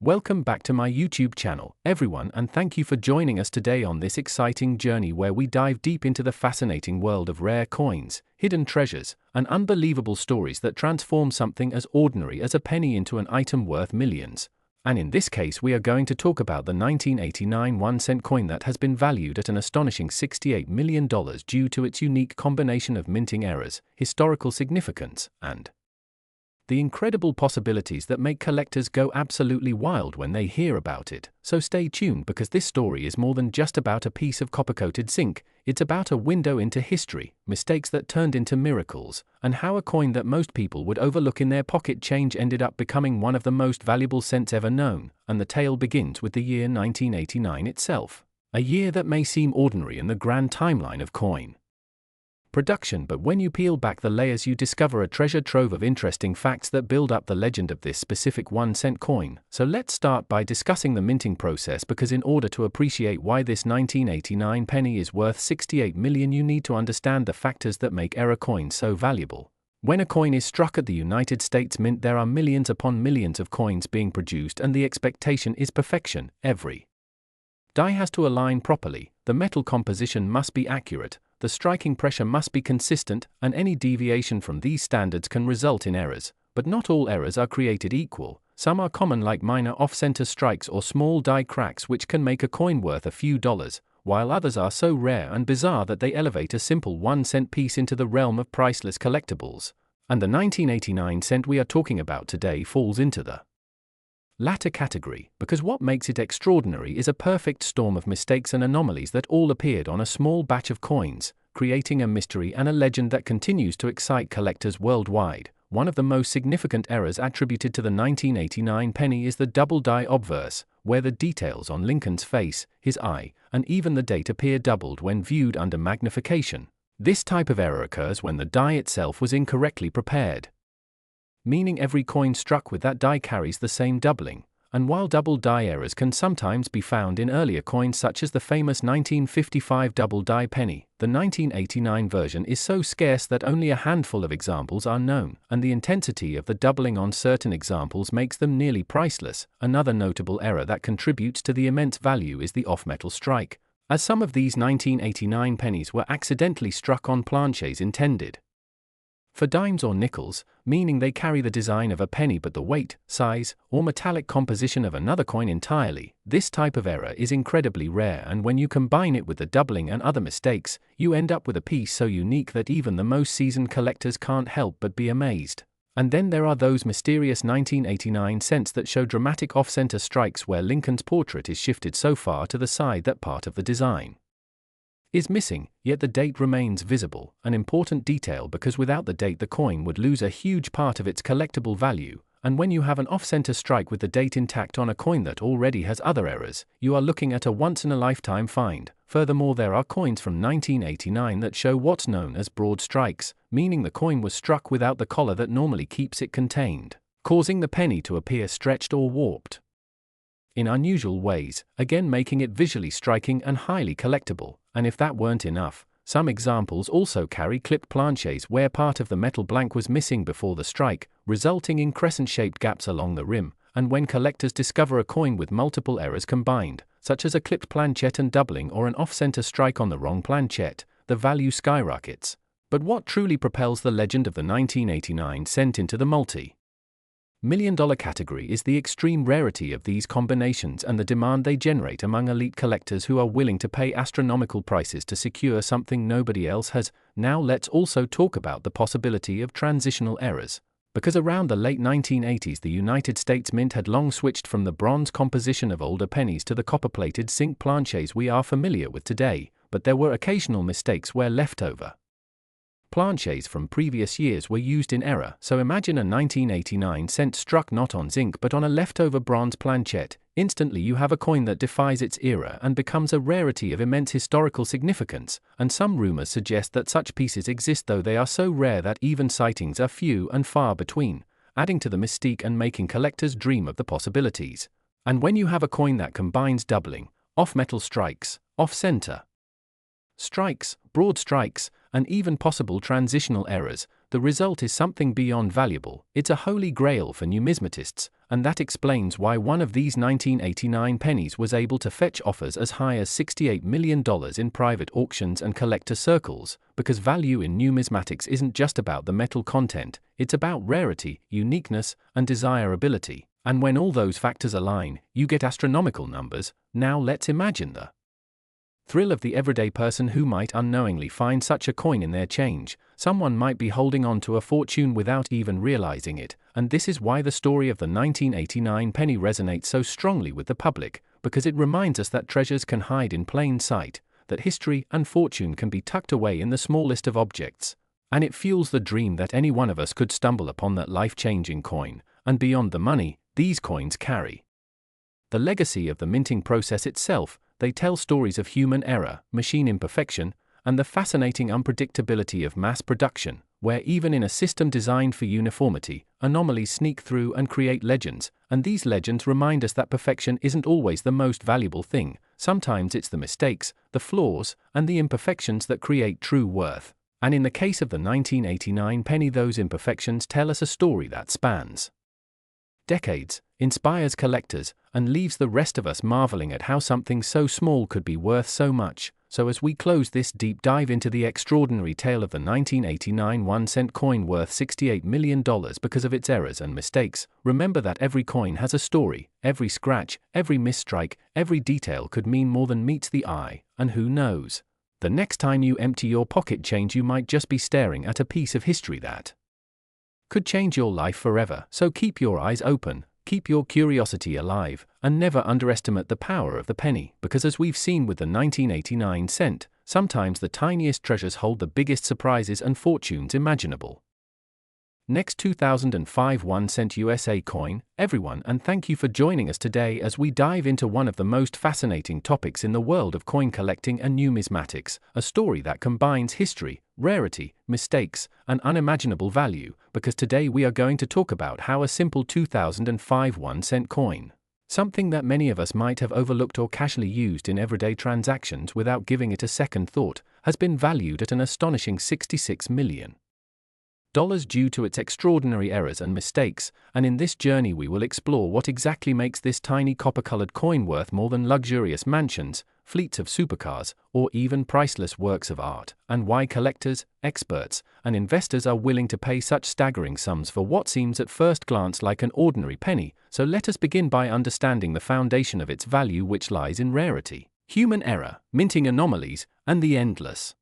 Welcome back to my YouTube channel, everyone, and thank you for joining us today on this exciting journey where we dive deep into the fascinating world of rare coins, hidden treasures, and unbelievable stories that transform something as ordinary as a penny into an item worth millions. And in this case, we are going to talk about the 1989 1-cent coin that has been valued at an astonishing $68 million due to its unique combination of minting errors, historical significance, and the incredible possibilities that make collectors go absolutely wild when they hear about it. So stay tuned, because this story is more than just about a piece of copper-coated zinc. It's about a window into history, mistakes that turned into miracles, and how a coin that most people would overlook in their pocket change ended up becoming one of the most valuable cents ever known. And the tale begins with the year 1989 itself. A year that may seem ordinary in the grand timeline of coin production, but when you peel back the layers you discover a treasure trove of interesting facts that build up the legend of this specific 1-cent coin. So let's start by discussing the minting process, because in order to appreciate why this 1989 penny is worth $68 million, you need to understand the factors that make error coins so valuable. When a coin is struck at the United States Mint, there are millions upon millions of coins being produced, and the expectation is perfection. Every die has to align properly, the metal composition must be accurate, the striking pressure must be consistent, and any deviation from these standards can result in errors. But not all errors are created equal. Some are common, like minor off-center strikes or small die cracks, which can make a coin worth a few dollars, while others are so rare and bizarre that they elevate a simple 1-cent piece into the realm of priceless collectibles. And the 1989 cent we are talking about today falls into the latter category, because what makes it extraordinary is a perfect storm of mistakes and anomalies that all appeared on a small batch of coins, creating a mystery and a legend that continues to excite collectors worldwide. One of the most significant errors attributed to the 1989 penny is the double die obverse, where the details on Lincoln's face, his eye, and even the date appear doubled when viewed under magnification. This type of error occurs when the die itself was incorrectly prepared, meaning every coin struck with that die carries the same doubling. And while double die errors can sometimes be found in earlier coins such as the famous 1955 double die penny, the 1989 version is so scarce that only a handful of examples are known, and the intensity of the doubling on certain examples makes them nearly priceless. Another notable error that contributes to the immense value is the off-metal strike, as some of these 1989 pennies were accidentally struck on planchets intended for dimes or nickels, meaning they carry the design of a penny but the weight, size, or metallic composition of another coin entirely. This type of error is incredibly rare, and when you combine it with the doubling and other mistakes, you end up with a piece so unique that even the most seasoned collectors can't help but be amazed. And then there are those mysterious 1989 cents that show dramatic off-center strikes where Lincoln's portrait is shifted so far to the side that part of the design is missing, yet the date remains visible, an important detail because without the date the coin would lose a huge part of its collectible value. And when you have an off-center strike with the date intact on a coin that already has other errors, you are looking at a once-in-a-lifetime find. Furthermore, there are coins from 1989 that show what's known as broad strikes, meaning the coin was struck without the collar that normally keeps it contained, causing the penny to appear stretched or warped in unusual ways, again making it visually striking and highly collectible. And if that weren't enough, some examples also carry clipped planchets where part of the metal blank was missing before the strike, resulting in crescent-shaped gaps along the rim. And when collectors discover a coin with multiple errors combined, such as a clipped planchet and doubling or an off-center strike on the wrong planchet, the value skyrockets. But what truly propels the legend of the 1989 cent into the multi-million-dollar category is the extreme rarity of these combinations and the demand they generate among elite collectors who are willing to pay astronomical prices to secure something nobody else has. Now let's also talk about the possibility of transitional errors, because around the late 1980s the United States Mint had long switched from the bronze composition of older pennies to the copper-plated zinc planchets we are familiar with today, but there were occasional mistakes where leftover planchets from previous years were used in error. So imagine a 1989 cent struck not on zinc but on a leftover bronze planchet. Instantly you have a coin that defies its era and becomes a rarity of immense historical significance. And some rumors suggest that such pieces exist, though they are so rare that even sightings are few and far between, adding to the mystique and making collectors dream of the possibilities. And when you have a coin that combines doubling, off-metal strikes, off-center strikes, broad strikes, and even possible transitional errors, The result is something beyond valuable. It's a holy grail for numismatists, and that explains why one of these 1989 pennies was able to fetch offers as high as $68 million in private auctions and collector circles, because value in numismatics isn't just about the metal content, it's about rarity, uniqueness, and desirability. And when all those factors align, you get astronomical numbers. Now let's imagine the thrill of the everyday person who might unknowingly find such a coin in their change. Someone might be holding on to a fortune without even realizing it, and this is why the story of the 1989 penny resonates so strongly with the public, because it reminds us that treasures can hide in plain sight, that history and fortune can be tucked away in the smallest of objects, and it fuels the dream that any one of us could stumble upon that life-changing coin. And beyond the money, these coins carry the legacy of the minting process itself. They tell stories of human error, machine imperfection, and the fascinating unpredictability of mass production, where even in a system designed for uniformity, anomalies sneak through and create legends, and these legends remind us that perfection isn't always the most valuable thing. Sometimes it's the mistakes, the flaws, and the imperfections that create true worth. And in the case of the 1989 penny, those imperfections tell us a story that spans decades, inspires collectors, and leaves the rest of us marveling at how something so small could be worth so much. So as we close this deep dive into the extraordinary tale of the 1989 1-cent coin worth $68 million because of its errors and mistakes, remember that every coin has a story. Every scratch, every misstrike, every detail could mean more than meets the eye, and who knows? The next time you empty your pocket change, you might just be staring at a piece of history that could change your life forever. So keep your eyes open, keep your curiosity alive, and never underestimate the power of the penny, because as we've seen with the 1989 cent, sometimes the tiniest treasures hold the biggest surprises and fortunes imaginable. Next, 2005 1-cent USA coin, everyone, and thank you for joining us today as we dive into one of the most fascinating topics in the world of coin collecting and numismatics, a story that combines history, rarity, mistakes, and unimaginable value, because today we are going to talk about how a simple 2005 1-cent coin, something that many of us might have overlooked or casually used in everyday transactions without giving it a second thought, has been valued at an astonishing $66 million. Due to its extraordinary errors and mistakes, and in this journey we will explore what exactly makes this tiny copper-colored coin worth more than luxurious mansions, fleets of supercars, or even priceless works of art, and why collectors, experts, and investors are willing to pay such staggering sums for what seems at first glance like an ordinary penny. So let us begin by understanding the foundation of its value, which lies in rarity, human error, minting anomalies, and the endless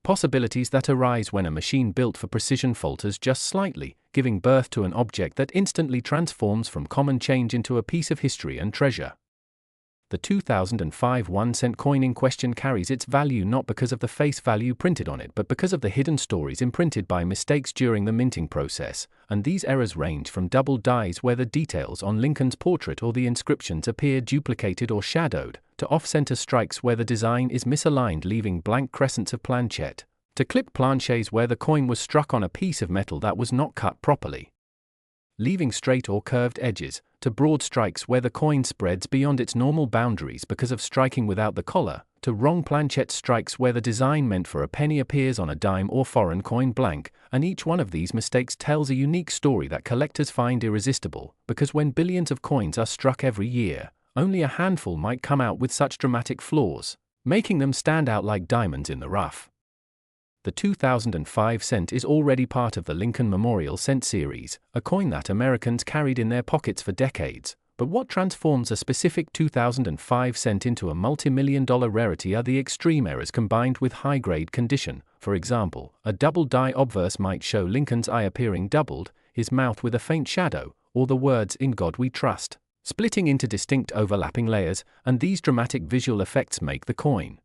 possibilities that arise when a machine built for precision falters just slightly, giving birth to an object that instantly transforms from common change into a piece of history and treasure. The 2005 1-cent coin in question carries its value not because of the face value printed on it, but because of the hidden stories imprinted by mistakes during the minting process, and these errors range from double dies where the details on Lincoln's portrait or the inscriptions appear duplicated or shadowed, to off-center strikes where the design is misaligned leaving blank crescents of planchette, to clip planches where the coin was struck on a piece of metal that was not cut properly, leaving straight or curved edges, to broad strikes where the coin spreads beyond its normal boundaries because of striking without the collar, to wrong planchette strikes where the design meant for a penny appears on a dime or foreign coin blank, and each one of these mistakes tells a unique story that collectors find irresistible, because when billions of coins are struck every year, only a handful might come out with such dramatic flaws, making them stand out like diamonds in the rough. The 2005 cent is already part of the Lincoln Memorial Cent series, a coin that Americans carried in their pockets for decades. But what transforms a specific 2005 cent into a multi-million-dollar rarity are the extreme errors combined with high-grade condition. For example, a double die obverse might show Lincoln's eye appearing doubled, his mouth with a faint shadow, or the words "In God We Trust," splitting into distinct overlapping layers, and these dramatic visual effects make the coin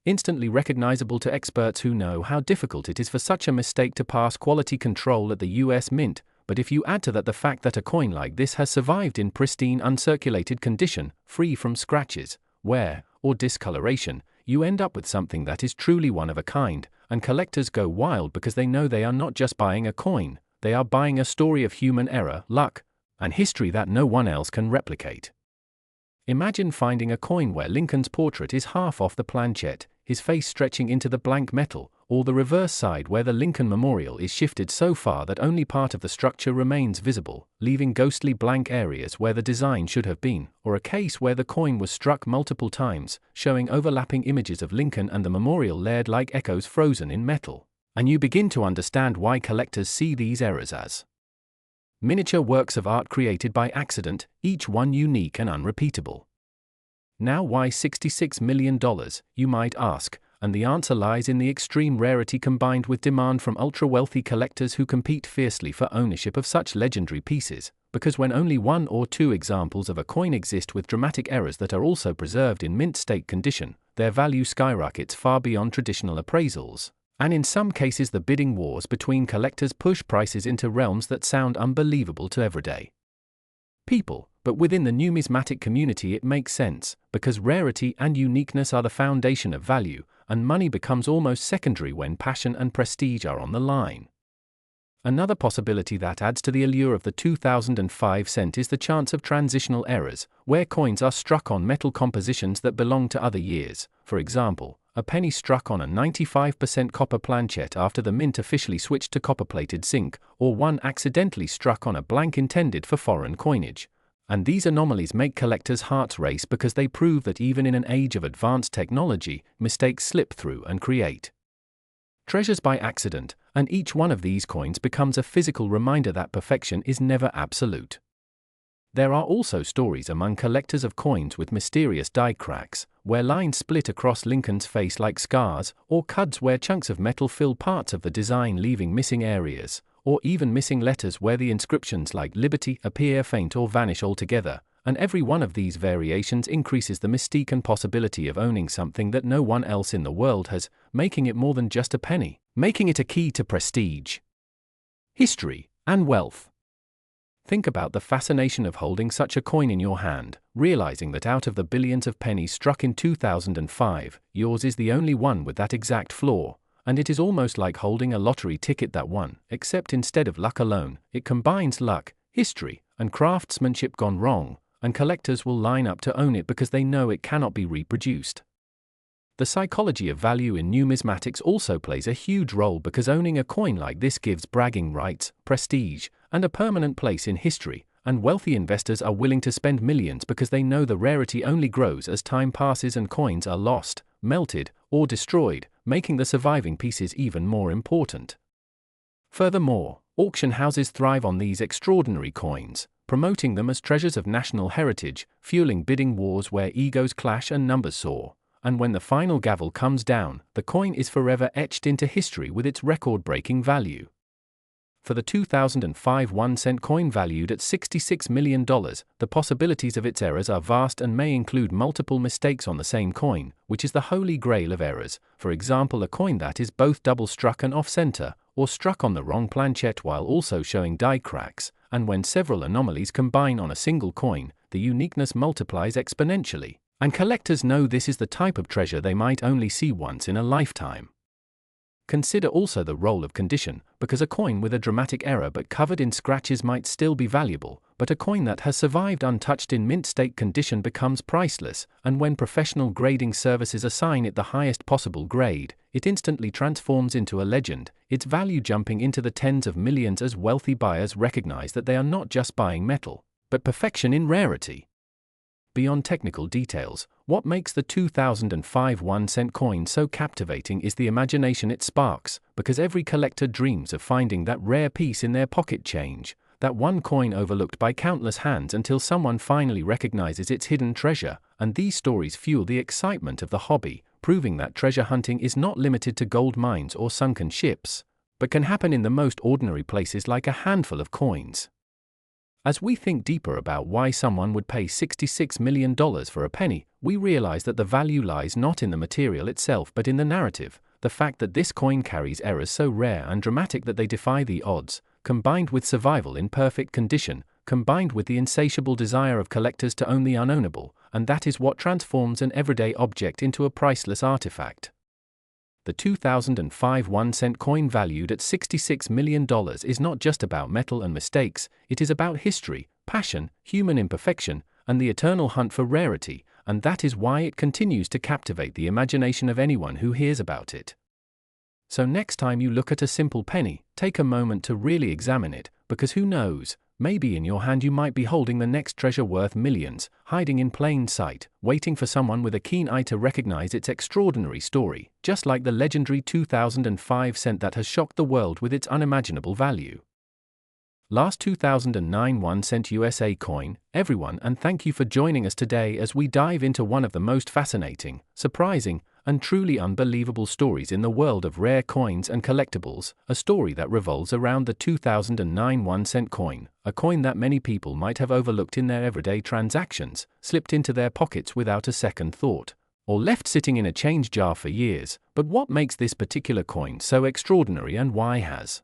instantly recognizable to experts who know how difficult it is for such a mistake to pass quality control at the US Mint. But if you add to that the fact that a coin like this has survived in pristine uncirculated condition, free from scratches, wear, or discoloration, you end up with something that is truly one of a kind, and collectors go wild because they know they are not just buying a coin, they are buying a story of human error, luck, and history that no one else can replicate. Imagine finding a coin where Lincoln's portrait is half off the planchette, his face stretching into the blank metal, or the reverse side where the Lincoln Memorial is shifted so far that only part of the structure remains visible, leaving ghostly blank areas where the design should have been, or a case where the coin was struck multiple times, showing overlapping images of Lincoln and the memorial layered like echoes frozen in metal. And you begin to understand why collectors see these errors as miniature works of art created by accident, each one unique and unrepeatable. Now, why $66 million, you might ask, and the answer lies in the extreme rarity combined with demand from ultra-wealthy collectors who compete fiercely for ownership of such legendary pieces, because when only one or two examples of a coin exist with dramatic errors that are also preserved in mint state condition, their value skyrockets far beyond traditional appraisals. And in some cases the bidding wars between collectors push prices into realms that sound unbelievable to everyday people, but within the numismatic community it makes sense, because rarity and uniqueness are the foundation of value, and money becomes almost secondary when passion and prestige are on the line. Another possibility that adds to the allure of the 2005 cent is the chance of transitional errors, where coins are struck on metal compositions that belong to other years. For example, a penny struck on a 95% copper planchet after the mint officially switched to copper-plated zinc, or one accidentally struck on a blank intended for foreign coinage. And these anomalies make collectors' hearts race because they prove that even in an age of advanced technology, mistakes slip through and create treasures by accident, and each one of these coins becomes a physical reminder that perfection is never absolute. There are also stories among collectors of coins with mysterious die cracks, where lines split across Lincoln's face like scars, or cuds where chunks of metal fill parts of the design leaving missing areas, or even missing letters where the inscriptions like Liberty appear faint or vanish altogether, and every one of these variations increases the mystique and possibility of owning something that no one else in the world has, making it more than just a penny, making it a key to prestige, history, and wealth. Think about the fascination of holding such a coin in your hand, realizing that out of the billions of pennies struck in 2005, yours is the only one with that exact flaw, and it is almost like holding a lottery ticket that won, except instead of luck alone, it combines luck, history, and craftsmanship gone wrong, and collectors will line up to own it because they know it cannot be reproduced. The psychology of value in numismatics also plays a huge role because owning a coin like this gives bragging rights, prestige, and a permanent place in history, and wealthy investors are willing to spend millions because they know the rarity only grows as time passes and coins are lost, melted, or destroyed, making the surviving pieces even more important. Furthermore, auction houses thrive on these extraordinary coins, promoting them as treasures of national heritage, fueling bidding wars where egos clash and numbers soar. And when the final gavel comes down, the coin is forever etched into history with its record-breaking value. For the 2005 1-cent coin valued at $66 million, the possibilities of its errors are vast and may include multiple mistakes on the same coin, which is the holy grail of errors. For example, a coin that is both double-struck and off-center, or struck on the wrong planchet while also showing die cracks, and when several anomalies combine on a single coin, the uniqueness multiplies exponentially. And collectors know this is the type of treasure they might only see once in a lifetime. Consider also the role of condition, because a coin with a dramatic error but covered in scratches might still be valuable, but a coin that has survived untouched in mint state condition becomes priceless, and when professional grading services assign it the highest possible grade, it instantly transforms into a legend, its value jumping into the tens of millions as wealthy buyers recognize that they are not just buying metal, but perfection in rarity. Beyond technical details, what makes the 2005 1-cent coin so captivating is the imagination it sparks, because every collector dreams of finding that rare piece in their pocket change, that one coin overlooked by countless hands until someone finally recognizes its hidden treasure, and these stories fuel the excitement of the hobby, proving that treasure hunting is not limited to gold mines or sunken ships, but can happen in the most ordinary places like a handful of coins. As we think deeper about why someone would pay $66 million for a penny, we realize that the value lies not in the material itself but in the narrative, the fact that this coin carries errors so rare and dramatic that they defy the odds, combined with survival in perfect condition, combined with the insatiable desire of collectors to own the unownable, and that is what transforms an everyday object into a priceless artifact. The 2005 1-cent coin valued at $66 million is not just about metal and mistakes, it is about history, passion, human imperfection, and the eternal hunt for rarity, and that is why it continues to captivate the imagination of anyone who hears about it. So next time you look at a simple penny, take a moment to really examine it, because who knows, maybe in your hand you might be holding the next treasure worth millions, hiding in plain sight, waiting for someone with a keen eye to recognize its extraordinary story, just like the legendary 2005 cent that has shocked the world with its unimaginable value. Last 2009 1 cent USA coin, everyone, and thank you for joining us today as we dive into one of the most fascinating, surprising, and truly unbelievable stories in the world of rare coins and collectibles, a story that revolves around the 2009 1 cent coin, a coin that many people might have overlooked in their everyday transactions, slipped into their pockets without a second thought, or left sitting in a change jar for years. But what makes this particular coin so extraordinary, and why has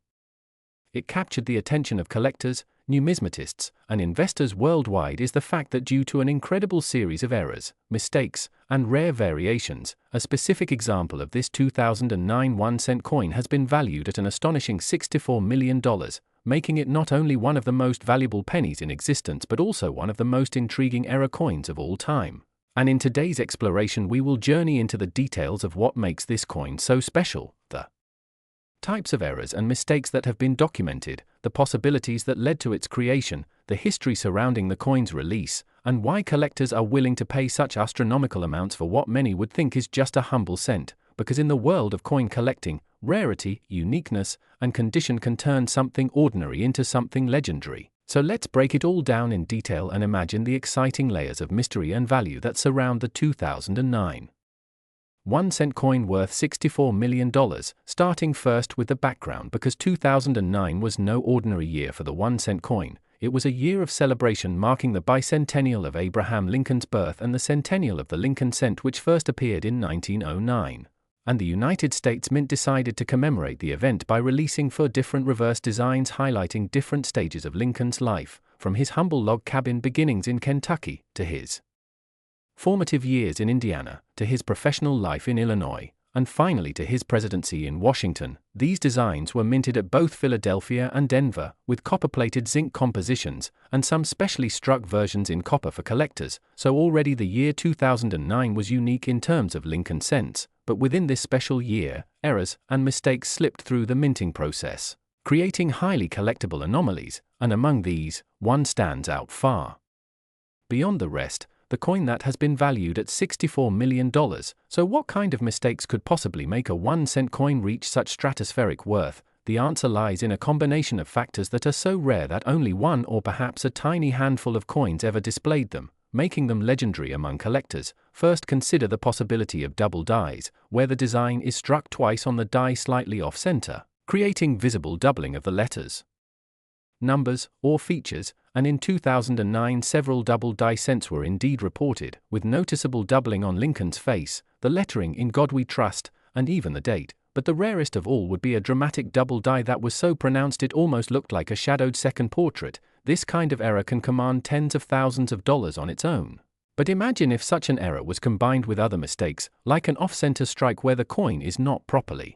it captured the attention of collectors, numismatists, and investors worldwide is the fact that due to an incredible series of errors, mistakes, and rare variations, a specific example of this 2009 1 cent coin has been valued at an astonishing $64 million, making it not only one of the most valuable pennies in existence but also one of the most intriguing error coins of all time. And in today's exploration we will journey into the details of what makes this coin so special, the types of errors and mistakes that have been documented, the possibilities that led to its creation, the history surrounding the coin's release, and why collectors are willing to pay such astronomical amounts for what many would think is just a humble cent, because in the world of coin collecting, rarity, uniqueness, and condition can turn something ordinary into something legendary. So let's break it all down in detail and imagine the exciting layers of mystery and value that surround the 2009 1 cent coin worth $64 million, starting first with the background, because 2009 was no ordinary year for the 1 cent coin. It was a year of celebration marking the bicentennial of Abraham Lincoln's birth and the centennial of the Lincoln cent, which first appeared in 1909. And the United States Mint decided to commemorate the event by releasing 4 different reverse designs highlighting different stages of Lincoln's life, from his humble log cabin beginnings in Kentucky, to his formative years in Indiana, to his professional life in Illinois, and finally to his presidency in Washington. These designs were minted at both Philadelphia and Denver, with copper-plated zinc compositions, and some specially struck versions in copper for collectors, so already the year 2009 was unique in terms of Lincoln cents. But within this special year, errors and mistakes slipped through the minting process, creating highly collectible anomalies, and among these, one stands out far beyond the rest: the coin that has been valued at $64 million. So what kind of mistakes could possibly make a 1 cent coin reach such stratospheric worth? The answer lies in a combination of factors that are so rare that only one or perhaps a tiny handful of coins ever displayed them, making them legendary among collectors. First, consider the possibility of double dies, where the design is struck twice on the die slightly off-center, creating visible doubling of the letters, numbers, or features, and in 2009 several double die cents were indeed reported, with noticeable doubling on Lincoln's face, the lettering "In God We Trust," and even the date. But the rarest of all would be a dramatic double die that was so pronounced it almost looked like a shadowed second portrait. This kind of error can command tens of thousands of dollars on its own. But imagine if such an error was combined with other mistakes, like an off-center strike where the coin is not properly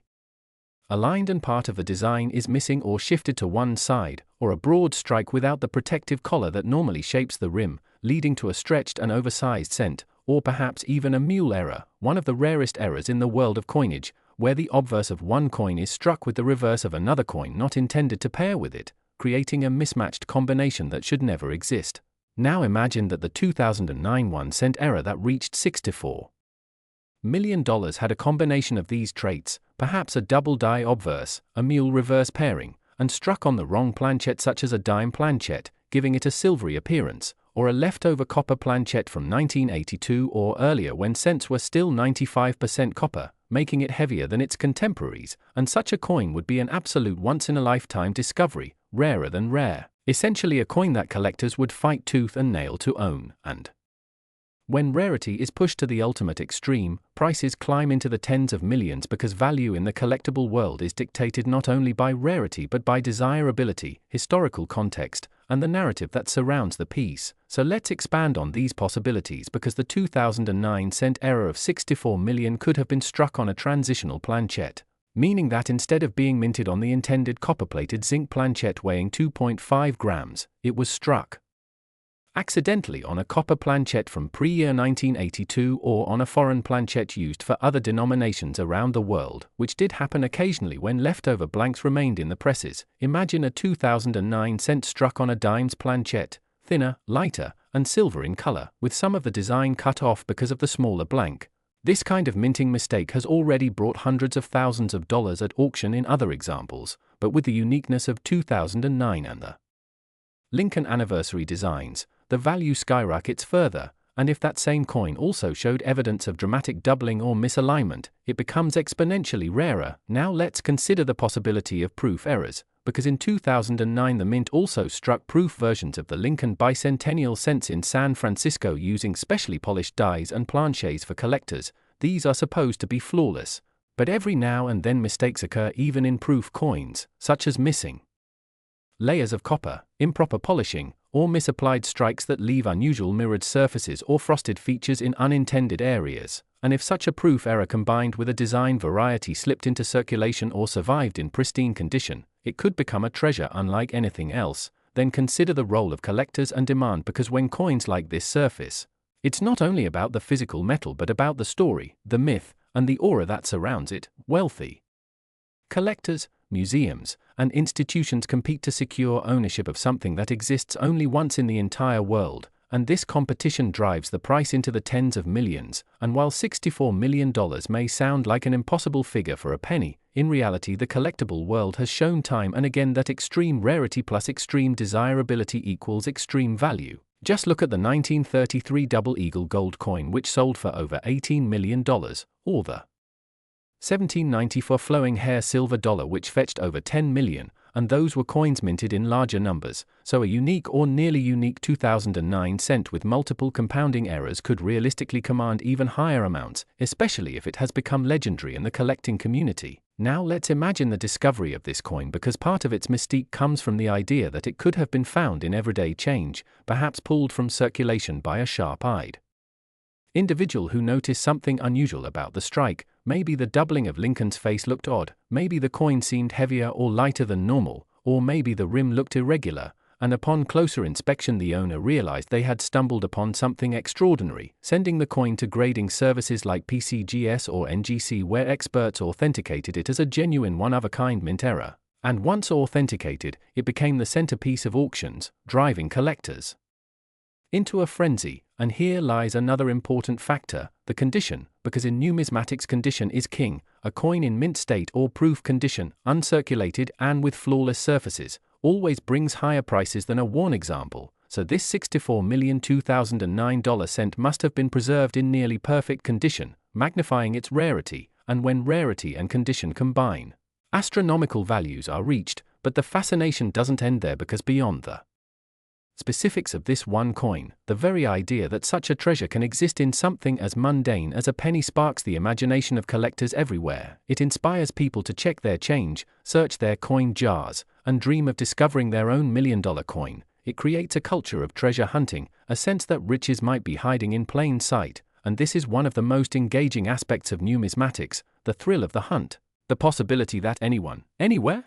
aligned and part of the design is missing or shifted to one side, or a broad strike without the protective collar that normally shapes the rim, leading to a stretched and oversized cent, or perhaps even a mule error, one of the rarest errors in the world of coinage, where the obverse of one coin is struck with the reverse of another coin not intended to pair with it, creating a mismatched combination that should never exist. Now imagine that the 2009 1 cent error that reached $64 million had a combination of these traits, perhaps a double die obverse, a mule reverse pairing, and struck on the wrong planchet such as a dime planchet, giving it a silvery appearance, or a leftover copper planchet from 1982 or earlier when cents were still 95% copper, making it heavier than its contemporaries, and such a coin would be an absolute once-in-a-lifetime discovery, rarer than rare, essentially a coin that collectors would fight tooth and nail to own. And when rarity is pushed to the ultimate extreme, prices climb into the tens of millions, because value in the collectible world is dictated not only by rarity but by desirability, historical context, and the narrative that surrounds the piece. So let's expand on these possibilities, because the 2009 cent error of $64 million could have been struck on a transitional planchet, meaning that instead of being minted on the intended copper-plated zinc planchet weighing 2.5 grams, it was struck accidentally on a copper planchette from pre-year 1982 or on a foreign planchette used for other denominations around the world, which did happen occasionally when leftover blanks remained in the presses. Imagine a 2009 cent struck on a dimes planchette, thinner, lighter, and silver in color, with some of the design cut off because of the smaller blank. This kind of minting mistake has already brought hundreds of thousands of dollars at auction in other examples, but with the uniqueness of 2009 and the Lincoln anniversary designs, the value skyrockets further, and if that same coin also showed evidence of dramatic doubling or misalignment, it becomes exponentially rarer. Now let's consider the possibility of proof errors, because in 2009 the mint also struck proof versions of the Lincoln bicentennial cents in San Francisco using specially polished dies and planchets for collectors. These are supposed to be flawless, but every now and then mistakes occur even in proof coins, such as missing layers of copper, improper polishing, or misapplied strikes that leave unusual mirrored surfaces or frosted features in unintended areas. And if such a proof error combined with a design variety slipped into circulation or survived in pristine condition, it could become a treasure unlike anything else. Then consider the role of collectors and demand, because when coins like this surface, it's not only about the physical metal but about the story, the myth, and the aura that surrounds it. Wealthy collectors, museums, and institutions compete to secure ownership of something that exists only once in the entire world, and this competition drives the price into the tens of millions. And while $64 million may sound like an impossible figure for a penny, in reality the collectible world has shown time and again that extreme rarity plus extreme desirability equals extreme value. Just look at the 1933 double eagle gold coin, which sold for over $18 million, or the 1794 flowing hair silver dollar, which fetched over $10 million, and those were coins minted in larger numbers, so a unique or nearly unique 2009 cent with multiple compounding errors could realistically command even higher amounts, especially if it has become legendary in the collecting community. Now let's imagine the discovery of this coin, because part of its mystique comes from the idea that it could have been found in everyday change, perhaps pulled from circulation by a sharp-eyed individual who noticed something unusual about the strike. Maybe the doubling of Lincoln's face looked odd, maybe the coin seemed heavier or lighter than normal, or maybe the rim looked irregular, and upon closer inspection the owner realized they had stumbled upon something extraordinary, sending the coin to grading services like PCGS or NGC, where experts authenticated it as a genuine one-of-a-kind mint error. And once authenticated, it became the centerpiece of auctions, driving collectors into a frenzy. And here lies another important factor, the condition, because in numismatics condition is king. A coin in mint state or proof condition, uncirculated and with flawless surfaces, always brings higher prices than a worn example. So this $64 million 2009 cent must have been preserved in nearly perfect condition, magnifying its rarity, and when rarity and condition combine, astronomical values are reached. But the fascination doesn't end there, because beyond the specifics of this one coin, the very idea that such a treasure can exist in something as mundane as a penny sparks the imagination of collectors everywhere. It inspires people to check their change, search their coin jars, and dream of discovering their own million-dollar coin. It creates a culture of treasure hunting, a sense that riches might be hiding in plain sight, and this is one of the most engaging aspects of numismatics, the thrill of the hunt, the possibility that anyone, anywhere,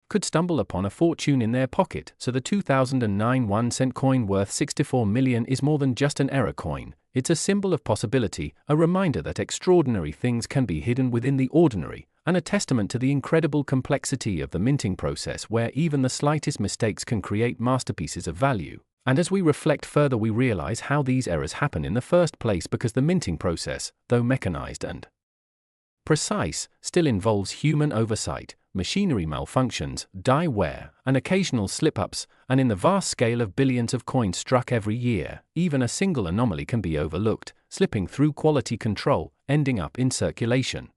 could stumble upon a fortune in their pocket. So the 2009 1-cent coin worth $64 million is more than just an error coin. It's a symbol of possibility, a reminder that extraordinary things can be hidden within the ordinary, and a testament to the incredible complexity of the minting process, where even the slightest mistakes can create masterpieces of value. And as we reflect further, we realize how these errors happen in the first place, because the minting process, though mechanized and precise, still involves human oversight, machinery malfunctions, die wear, and occasional slip-ups. And in the vast scale of billions of coins struck every year, even a single anomaly can be overlooked, slipping through quality control, ending up in circulation.